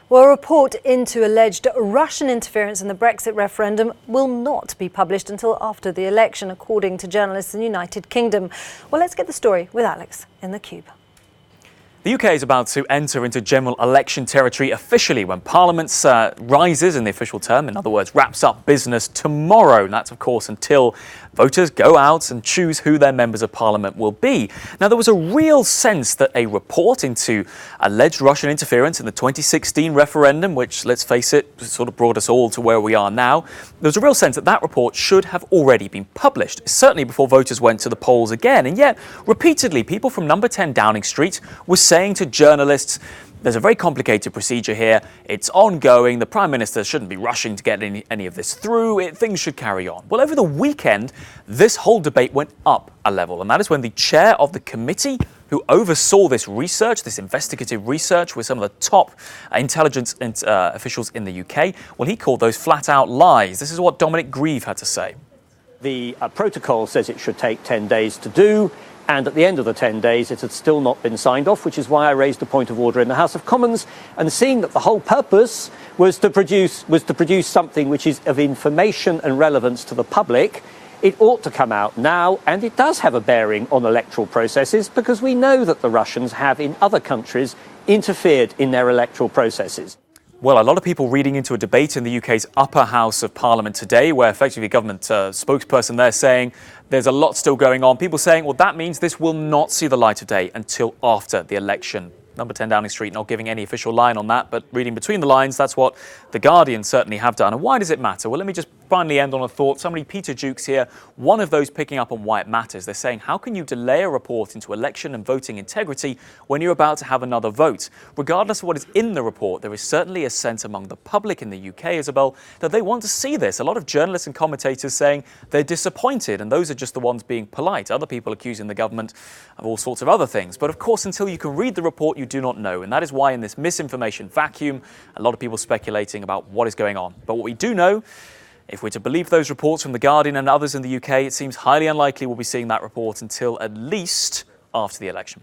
Well, a report into alleged Russian interference in the Brexit referendum will not be published until after the election, according to journalists in the United Kingdom. Well, let's get the story with Alex in the Cube. The UK is about to enter into general election territory officially when Parliament rises in the official term, in other words, wraps up business tomorrow. And that's, of course, until voters go out and choose who their members of Parliament will be. Now, there was a real sense that a report into alleged Russian interference in the 2016 referendum, which, let's face it, sort of brought us all to where we are now, there was a real sense that that report should have already been published, certainly before voters went to the polls again. And yet, repeatedly, people from number 10 Downing Street were saying to journalists, there's a very complicated procedure here, it's ongoing, the Prime Minister shouldn't be rushing to get any of this through, things should carry on. Well, over the weekend, this whole debate went up a level, and that is when the chair of the committee who oversaw this research, this investigative research with some of the top intelligence officials in the UK, well, he called those flat-out lies. This is what Dominic Grieve had to say. The protocol says it should take 10 days to do. And at the end of the 10 days, it had still not been signed off, which is why I raised a point of order in the House of Commons. And seeing that the whole purpose was to produce something which is of information and relevance to the public, it ought to come out now. And it does have a bearing on electoral processes, because we know that the Russians have in other countries interfered in their electoral processes. Well, a lot of people reading into a debate in the UK's upper house of Parliament today, where effectively government spokesperson there saying there's a lot still going on. People saying, well, that means this will not see the light of day until after the election. Number 10 Downing Street not giving any official line on that, but reading between the lines, that's what The Guardian certainly have done. And why does it matter? Well, let me just finally end on a thought. Somebody, Peter Jukes here, one of those picking up on why it matters. They're saying, how can you delay a report into election and voting integrity when you're about to have another vote? Regardless of what is in the report, there is certainly a sense among the public in the UK, Isabel, that they want to see this. A lot of journalists and commentators saying they're disappointed, and those are just the ones being polite. Other people accusing the government of all sorts of other things. But of course, until you can read the report, you do not know. And that is why in this misinformation vacuum, a lot of people speculating about what is going on. But what we do know, if we're to believe those reports from The Guardian and others in the UK, it seems highly unlikely we'll be seeing that report until at least after the election.